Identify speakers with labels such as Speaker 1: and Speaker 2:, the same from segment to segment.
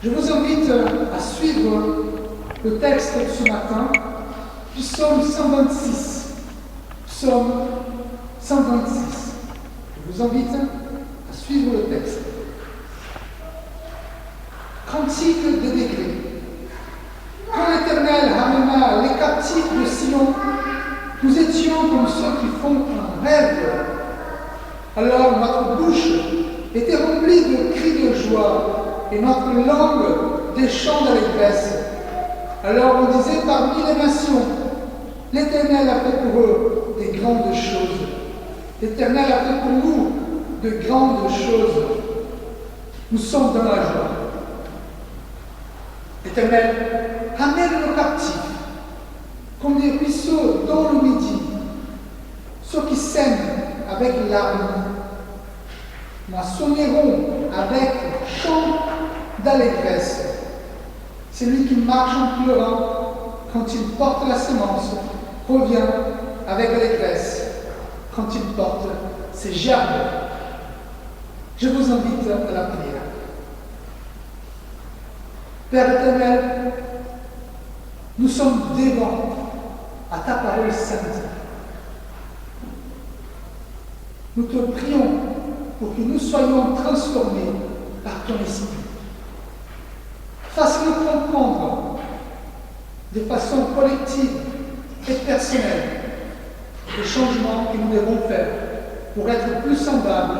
Speaker 1: Je vous invite à suivre le texte de ce matin du psaume 126. Psaume 126. Je vous invite à suivre le texte. Cantique des décrets. Quand l'Éternel ramena les captifs de Sion, nous étions comme ceux qui font un rêve. Alors notre bouche était remplie de cris de joie et notre langue des chants d'allégresse. Alors on disait parmi les nations, l'Éternel a fait pour eux des grandes choses. L'Éternel a fait pour nous de grandes choses. Nous sommes dans la joie. L'Éternel ramène nos captifs comme des ruisseaux dans le midi, ceux qui saignent avec larmes, moissonneront avec chant d'allégresse. Celui qui marche en pleurant quand il porte la semence revient avec allégresse quand il porte ses gerbes. Je vous invite à la prière. Père éternel, nous sommes devant à ta parole sainte. Nous te prions pour que nous soyons transformés par ton esprit. Fasse-nous comprendre de façon collective et personnelle les changements que nous devons faire pour être plus semblables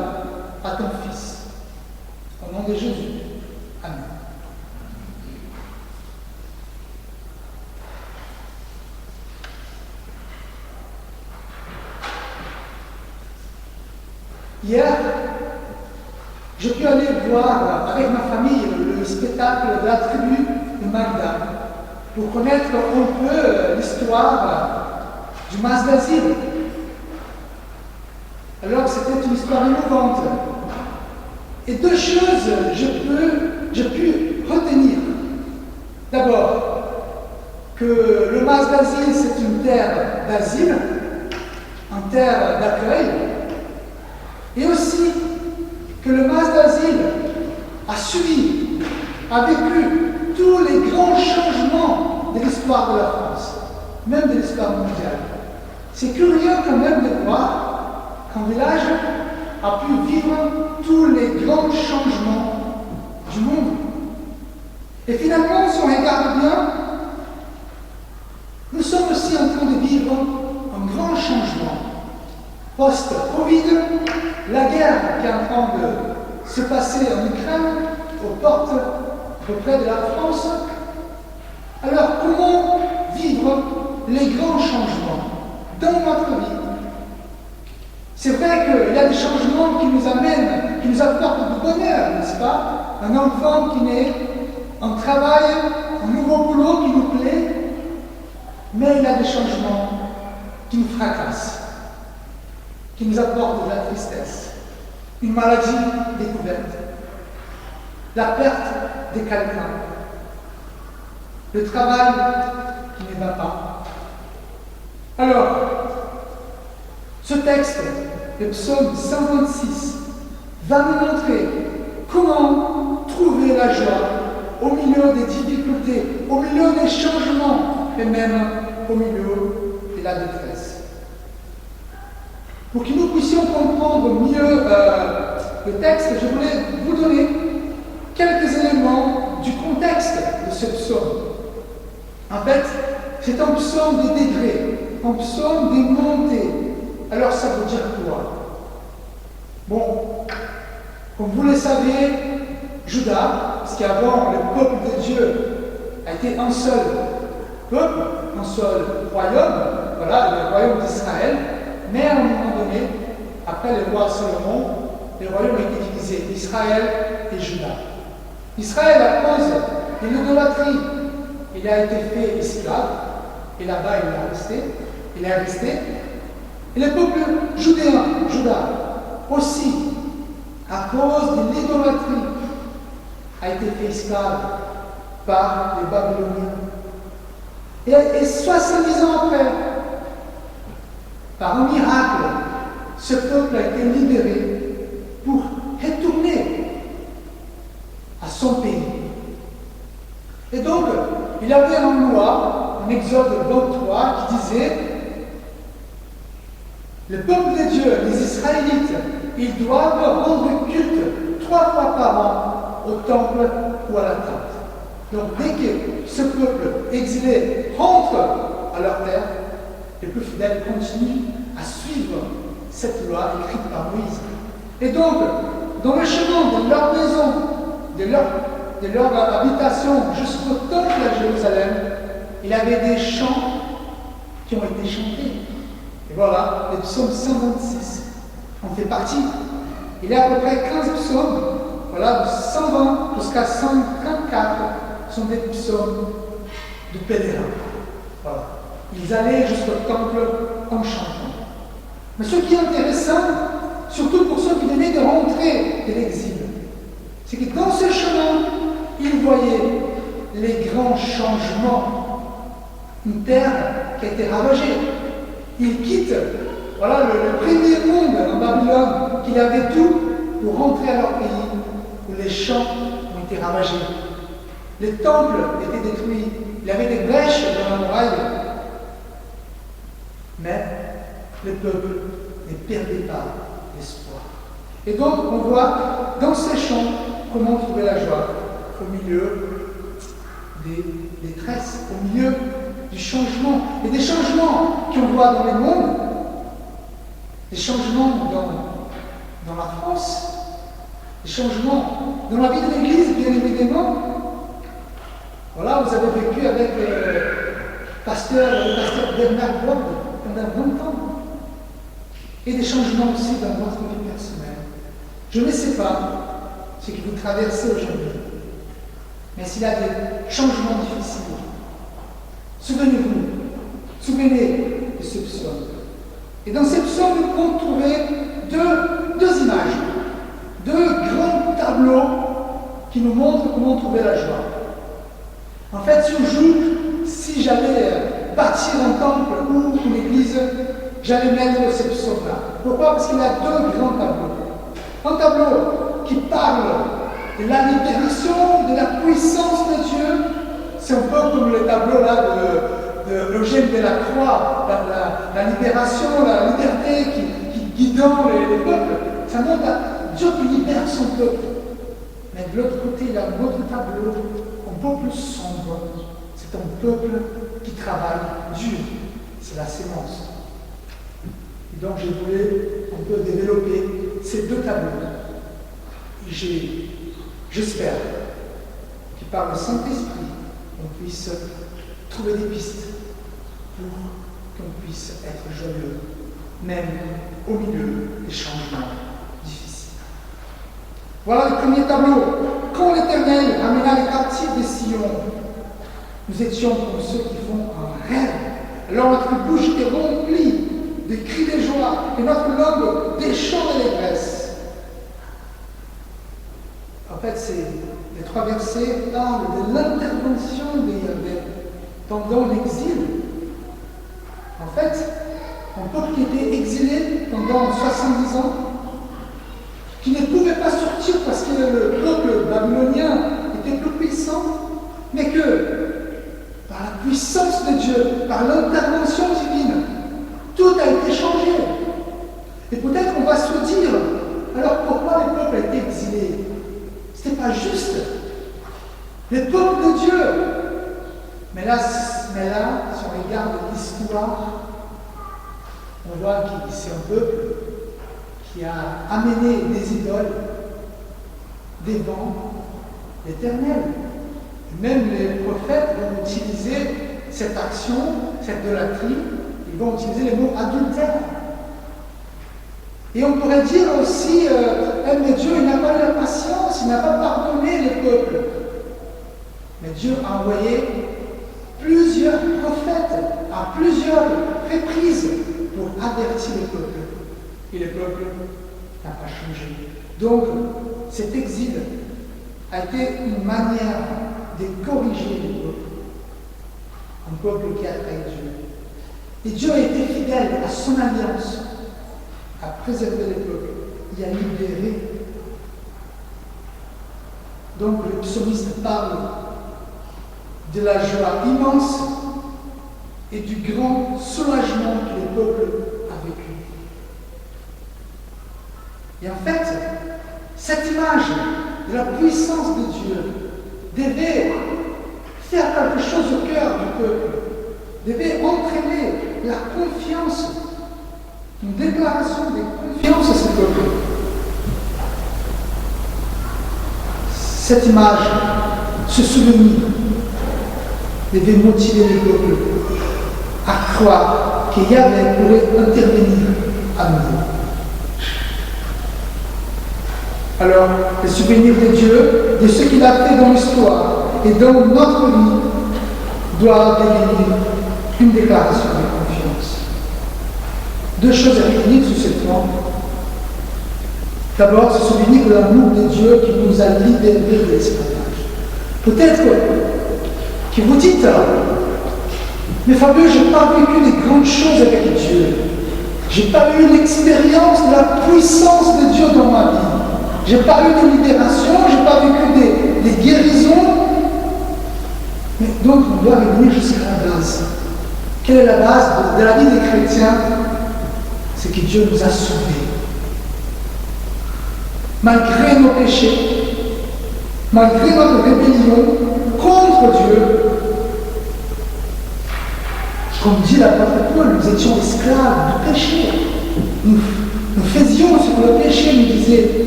Speaker 1: à ton Fils. Au nom de Jésus. Amen. Hier, je pu aller voir avec ma famille le spectacle de la tribu de Magda pour connaître un peu l'histoire du mas d'asile. Alors c'était une histoire émouvante. Et deux choses j'ai pu retenir. D'abord, que le mas d'asile c'est une terre d'asile, une terre d'accueil. Et aussi que le mas d'asile a suivi, a vécu tous les grands changements de l'histoire de la France, même de l'histoire mondiale. C'est curieux quand même de voir qu'un village a pu vivre tous les grands changements du monde. Et finalement, si on regarde bien, nous sommes aussi en train de vivre un grand changement. Post-Covid, la guerre qui est en train de se passer en Ukraine, aux portes auprès de la France. Alors, comment vivre les grands changements dans notre vie? C'est vrai qu'il y a des changements qui nous amènent, qui nous apportent du bonheur, n'est-ce pas? Un enfant qui naît, un travail, un nouveau boulot qui nous plaît, mais il y a des changements qui nous fracassent, qui nous apporte de la tristesse, une maladie découverte, la perte de quelqu'un, le travail qui ne va pas. Alors, ce texte, le psaume 126, va nous montrer comment trouver la joie au milieu des difficultés, au milieu des changements et même au milieu de la détresse. Pour que nous puissions comprendre mieux le texte, je voulais vous donner quelques éléments du contexte de ce psaume. En fait, c'est un psaume de degrés, un psaume des montées. Alors ça veut dire quoi? Bon, comme vous le savez, Juda, parce qu'avant le peuple de Dieu a été un seul peuple, un seul royaume, voilà, le royaume d'Israël. Mais à un moment donné, après le roi Salomon, le royaume a été divisé, Israël et Juda. Israël, à cause de l'idolâtrie, il a été fait esclave, et là-bas il est resté. Et le peuple judéen, Juda, aussi, à cause de l'idolâtrie, a été fait esclave par les Babyloniens. Et 70 ans après, par un miracle, ce peuple a été libéré pour retourner à son pays. y avait une loi, en Exode 23, qui disait le peuple de Dieu, les Israélites, ils doivent rendre culte 3 fois par an au temple ou à la tente. Donc dès que ce peuple exilé rentre à leur terre, les plus fidèles continuent à suivre cette loi écrite par Moïse. Et donc, dans le chemin de leur maison, de leur habitation jusqu'au temple à Jérusalem, il y avait des chants qui ont été chantés. Et voilà, les psaumes 126 en fait partie. Il y a à peu près 15 psaumes, voilà, de 120 jusqu'à 134 sont des psaumes de pèlerins. Voilà. Ils allaient jusqu'au temple en chantant. Mais ce qui est intéressant, surtout pour ceux qui venaient de rentrer de l'exil, c'est que dans ce chemin, ils voyaient les grands changements. Une terre qui a été ravagée. Ils quittent voilà, le premier monde en Babylone, qu'il avait tout pour rentrer à leur pays, où les champs ont été ravagés. Les temples étaient détruits. Il y avait des brèches dans la muraille. Mais le peuple ne perdait pas l'espoir. Et donc, on voit dans ces chants comment trouver la joie au milieu des détresses, au milieu du changement. Et des changements qu'on voit dans le monde, des changements dans la France, des changements dans la vie de l'Église, bien évidemment. Voilà, vous avez vécu avec le pasteur Bernard Bob pendant 20 ans. Et des changements aussi dans votre vie personnelle. Je ne sais pas ce que vous traversez aujourd'hui, mais s'il y a des changements difficiles, souvenez de ce psaume. Et dans ces psaumes, nous pouvons trouver deux images, 2 grands tableaux qui nous montrent comment trouver la joie. En fait, si j'allais bâtir un temple ou une église, j'allais mettre ces psaumes-là. Pourquoi? Parce qu'il y a 2 grands tableaux. Un tableau qui parle de la libération, de la puissance de Dieu. C'est un peu comme le tableau là de Eugène Delacroix, la libération, la liberté qui guide les peuples. Ça montre à Dieu qui libère son peuple. Mais de l'autre côté, il y a un autre tableau, un peu plus sombre. C'est un peuple qui travaille dur. C'est la sémence. Et donc, je voulais un peu développer ces 2 tableaux. Et j'espère que par le Saint-Esprit, on puisse trouver des pistes pour qu'on puisse être joyeux, même au milieu des changements difficiles. Voilà le premier tableau. Quand l'Éternel ramena les captifs de Sion, nous étions comme ceux qui font un rêve. Alors notre bouche était remplie de cris de joie et notre langue des chants d'allégresse. En fait, les 3 versets parlent de l'intervention de Yahvé pendant l'exil. En fait, un peuple qui était exilé pendant 70 ans, qui ne pouvait pas sortir parce que le peuple babylonien était plus puissant, mais que, par la puissance de Dieu, par l'intervention divine, tout a été changé. Et peut-être on va se dire, alors pourquoi le peuple a été exilé? Ce n'était pas juste. Le peuple de Dieu. Mais là, si on regarde l'histoire, on voit que c'est un peuple qui a amené des idoles devant l'Éternel. Même les prophètes vont utiliser cette action, cette idolâtrie, ils vont utiliser le mot adultère. Et on pourrait dire aussi, mais Dieu il n'a pas eu la patience, il n'a pas pardonné le peuple. Mais Dieu a envoyé plusieurs prophètes à plusieurs reprises pour avertir le peuple. Et le peuple n'a pas changé. Donc, cet exil a été une manière de corriger le peuple. Un peuple qui a trahi Dieu. Et Dieu a été fidèle à son alliance, à préserver le peuple et à libérer. Donc le psalmiste parle de la joie immense et du grand soulagement que le peuple a vécu. Et en fait, cette image de la puissance de Dieu devait faire quelque chose au cœur du peuple, devait entraîner la confiance, une déclaration de confiance à ce peuple. Cette image, ce souvenir, devait motiver le peuple à croire qu'il y avait pour intervenir à nouveau. Alors, le souvenir de Dieu, de ce qu'il a fait dans l'histoire et dans notre vie, doit devenir une déclaration de confiance. Deux choses à retenir sur ce point. D'abord, se souvenir de l'amour de Dieu qui nous a libérés de l'esclavage. Peut-être que vous dites, mais Fabio, je n'ai pas vécu des grandes choses avec Dieu. Je n'ai pas eu l'expérience de la puissance de Dieu dans ma vie. Je n'ai pas eu de libération, je n'ai pas vécu des guérisons. Mais donc, on doit revenir jusqu'à la base. Quelle est la base de la vie des chrétiens? C'est que Dieu nous a sauvés. Malgré nos péchés, malgré notre rébellion contre Dieu, comme dit l'apôtre Paul, nous étions esclaves du péché. Nous faisions ce que le péché nous disait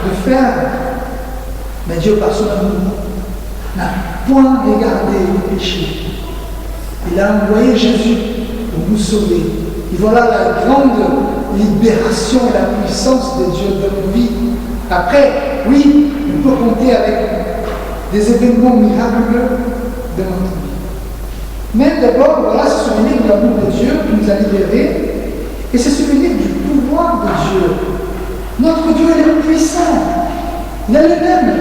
Speaker 1: de faire. Mais Dieu, par son amour, n'a point regardé le péché. Il a envoyé Jésus pour nous sauver. Et voilà la grande libération et la puissance de Dieu dans nos vies. Après, oui, on peut compter avec des événements miraculeux de notre vie. Mais d'abord, voilà, se souvenir de l'amour de Dieu qui nous a libérés et se souvenir du pouvoir de Dieu. Notre Dieu, il est puissant. Il est le même.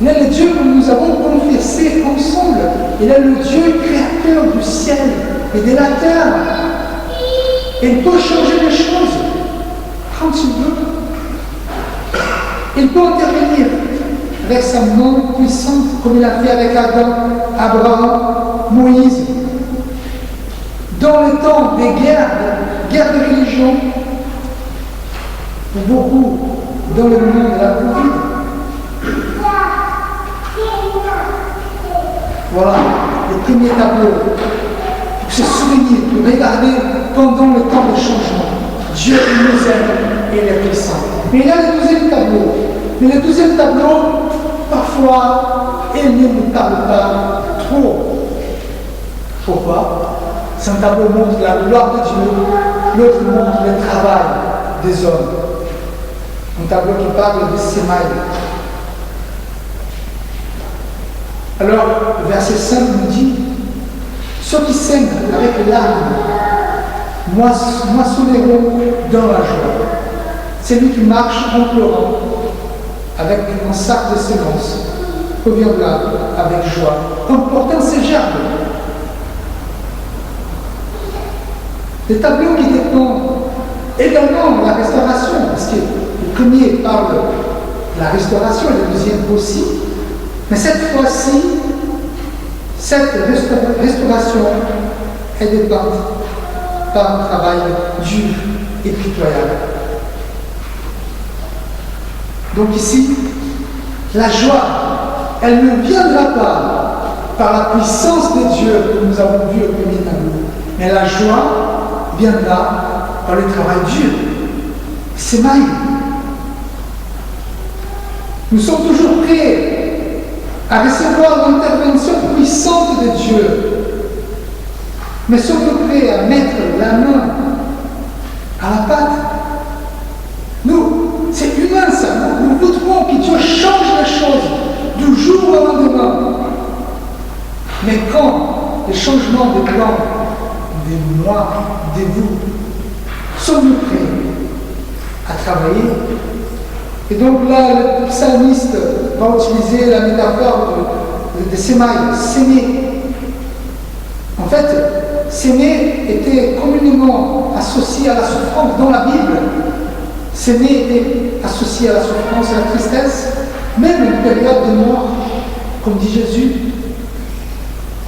Speaker 1: Il est le Dieu que nous avons confessé ensemble. Il est le Dieu créateur du ciel et de la terre. Et il peut changer les choses quand il veut. Il peut intervenir avec sa main puissante, comme il a fait avec Adam, Abraham, Moïse. Dans le temps des guerres de religion, pour beaucoup, dans le moment de la Covid, voilà, le premier tableau, pour se souvenir, pour regarder pendant le temps de changement. Dieu nous aime et il est puissant. Mais il y a le deuxième tableau. Mais le deuxième tableau, parfois, il ne nous parle pas trop. Pourquoi? C'est un tableau qui montre la gloire de Dieu, l'autre montre le travail des hommes. Un tableau qui parle de sémailles. Alors, le verset 5 nous dit, ceux qui sèment avec larmes moissonneront dans la joie. Celui qui marche en pleurant avec un sac de semences reviendra avec joie, emportant ses gerbes. Le tableau qui dépeint également la restauration, parce que le premier parle de la restauration et le deuxième aussi, mais cette fois-ci, cette restauration est dépeinte par un travail dur et pitoyable. Donc ici, la joie, elle ne viendra pas par la puissance de Dieu que nous avons vu au premier tableau, mais la joie viendra par le travail dur. C'est mal. Nous sommes toujours prêts à recevoir l'intervention puissante de Dieu, mais sommes-nous prêts à mettre la main à la pâte? Nous, c'est humain ça, nous voudrons que Dieu change les choses du jour au lendemain. Mais quand les changements dépendent de moi, de vous, sommes-nous prêts à travailler? Et donc là, le psalmiste va utiliser la métaphore de sémailles, s'aimer. En fait, s'aimer était communément associé à la souffrance dans la Bible. S'aimer était associé à la souffrance et à la tristesse, même une période de mort, comme dit Jésus.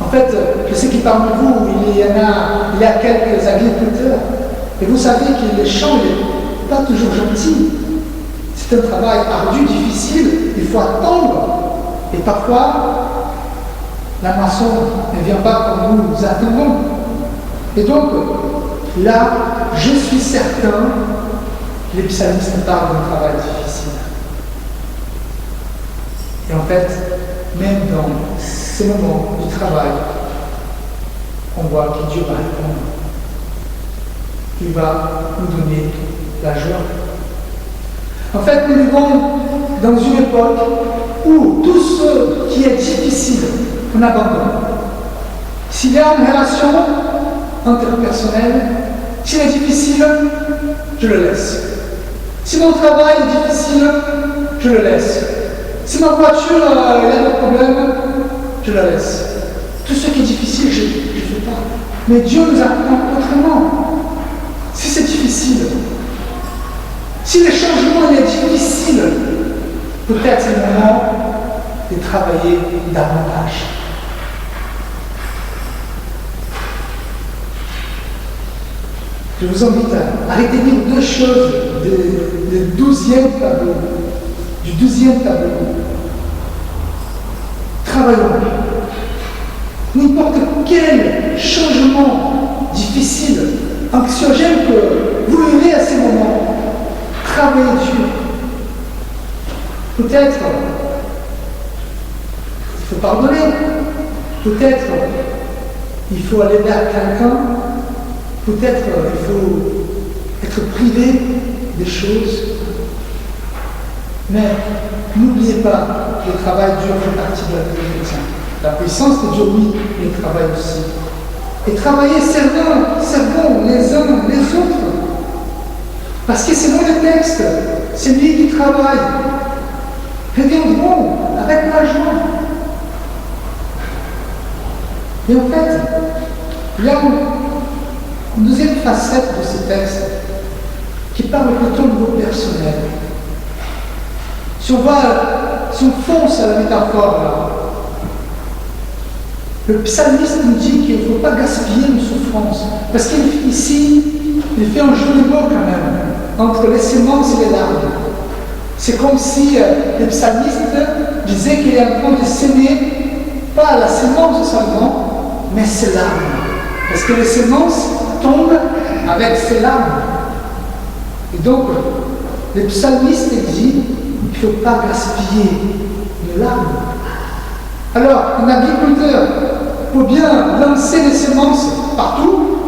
Speaker 1: En fait, je sais qu'il parmi vous, il y a quelques agriculteurs. Et vous savez que les champs, n'est pas toujours gentil. C'est un travail ardu, difficile. Il faut attendre. Et parfois, la moisson ne vient pas comme nous attendons. Et donc, là, je suis certain que les psalmistes parlent d'un travail difficile. Et en fait, même dans ces moments du travail, on voit que Dieu va répondre. Il va nous donner la joie. En fait, nous vivons dans une époque où tout ce qui est difficile, on abandonne. S'il y a une relation interpersonnelle, s'il est difficile, je le laisse. Si mon travail est difficile, je le laisse. Si ma voiture a des problèmes, je la laisse. Tout ce qui est difficile, je ne fais pas. Mais Dieu nous apprend autrement. Si c'est difficile, si le changement est difficile, peut-être c'est le moment de travailler davantage. Je vous invite à retenir deux choses du 12e tableau. Travaillons. N'importe quel changement difficile, anxiogène que vous vivez à ces moments, travaillez Dieu. Peut-être il faut pardonner, peut-être il faut aller vers quelqu'un, peut-être il faut être privé des choses. Mais n'oubliez pas que le travail Dieu fait partie de la vie des chrétiens. La puissance de Dieu, oui, mais le travail aussi. Et travailler, servons les uns les autres. Parce que c'est moi le texte, c'est lui qui travaille. Reviendrons avec la joie. Et en fait, il y a une deuxième facette de ce texte qui parle plutôt au niveau personnel. Si on fonce à la métaphore là, le psalmiste nous dit qu'il ne faut pas gaspiller une souffrance. Parce qu'ici, il fait un jeu de mots quand même, entre les semences et les larmes. C'est comme si le psalmiste disait qu'il est en train de s'aimer, pas la semence seulement, mais ses larmes. Parce que les semences tombent avec ses larmes. Et donc, le psalmiste dit il ne faut pas gaspiller une larme. Alors, un agriculteur peut bien lancer des semences partout,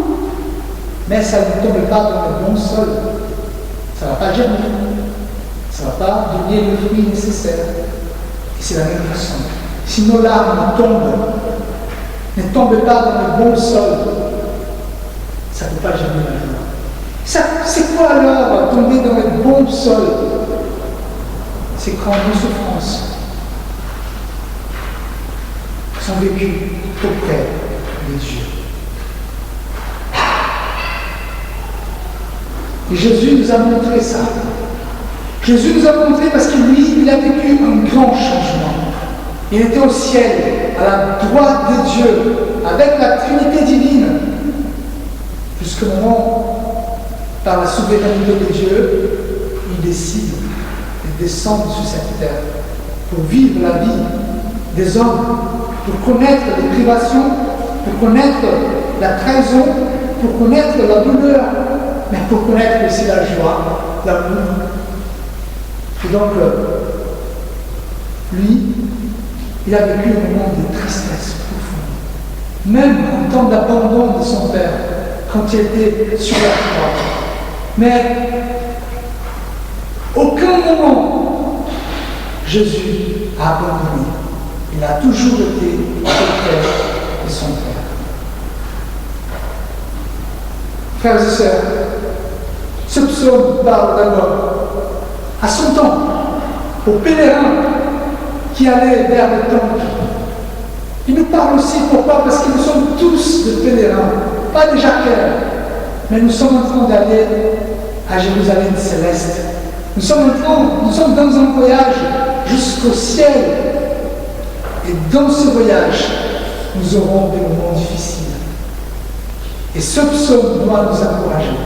Speaker 1: mais ça ne tombe pas dans le bon sol. Ça ne va pas germer. Ça ne va pas donner le fruit nécessaire. Et c'est la même façon. Si nos larmes ne tombent pas dans le bon sol, ça ne peut pas germer la joie. C'est quoi alors tomber dans le bon sol? C'est quand nos souffrances sont vécues auprès de Dieu. Et Jésus nous a montré ça. Jésus nous a montré parce que lui, il a vécu un grand changement. Il était au ciel, à la droite de Dieu, avec la Trinité divine, jusqu'au moment, par la souveraineté de Dieu, il décide de descendre sur cette terre pour vivre la vie des hommes, pour connaître les privations, pour connaître la trahison, pour connaître la douleur, mais pour connaître aussi la joie, l'amour. Et donc, lui, il a vécu un moment de tristesse profonde. Même en temps d'abandon de son père, quand il était sur la croix. Mais aucun moment, Jésus a abandonné. Il a toujours été auprès de son Père. Frères et sœurs, ce psaume parle d'abord à son temps, aux pèlerins qui allaient vers le temple. Il nous parle aussi, pourquoi? Parce que nous sommes tous des pèlerins, pas des jacqueurs, mais nous sommes en train d'aller à Jérusalem céleste. Nous sommes dans un voyage jusqu'au ciel. Et dans ce voyage, nous aurons des moments difficiles. Et ce psaume doit nous encourager.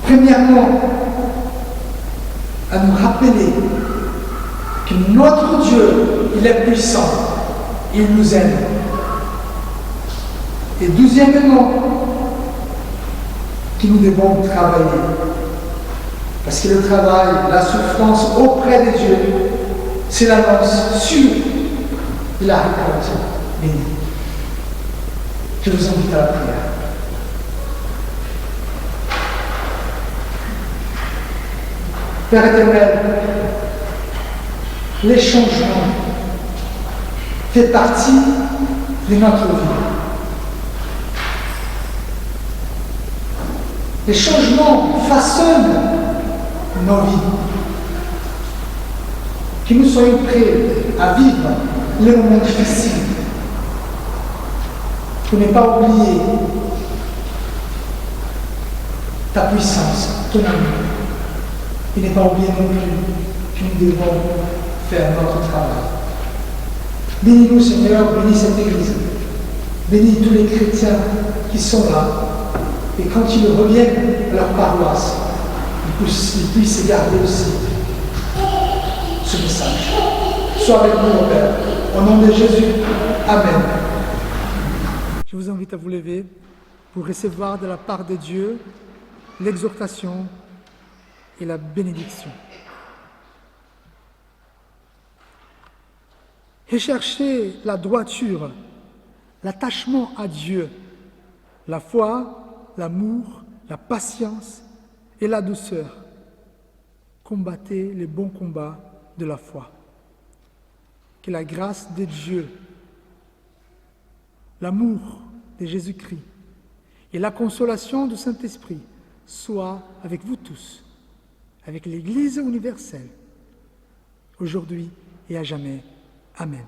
Speaker 1: Premièrement, à nous rappeler que notre Dieu, il est puissant, il nous aime. Et deuxièmement, que nous devons travailler. Parce que le travail, la souffrance auprès de Dieu, c'est l'annonce sûre de la récolte bénie. Je vous invite à la prière. Père éternel, les changements font partie de notre vie. Les changements façonnent nos vies. Que nous soyons prêts à vivre les moments difficiles. Pour ne pas oublier ta puissance, ton amour. Et ne pas oublier non plus que nous devons faire notre travail. Bénis-nous, Seigneur, bénis cette Église. Bénis tous les chrétiens qui sont là. Et quand ils reviennent à leur paroisse, ils puissent garder aussi ce message. Sois avec nous, mon Père. Au nom de Jésus. Amen. Je vous invite à vous lever pour recevoir de la part de Dieu l'exhortation et la bénédiction. Recherchez la droiture, l'attachement à Dieu, la foi, l'amour, la patience et la douceur. Combattez les bons combats de la foi. Que la grâce de Dieu, l'amour de Jésus-Christ et la consolation du Saint-Esprit soient avec vous tous, avec l'Église universelle, aujourd'hui et à jamais. Amen.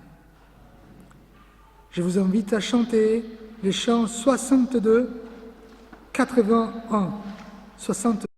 Speaker 1: Je vous invite à chanter les chants 62, 81, 62.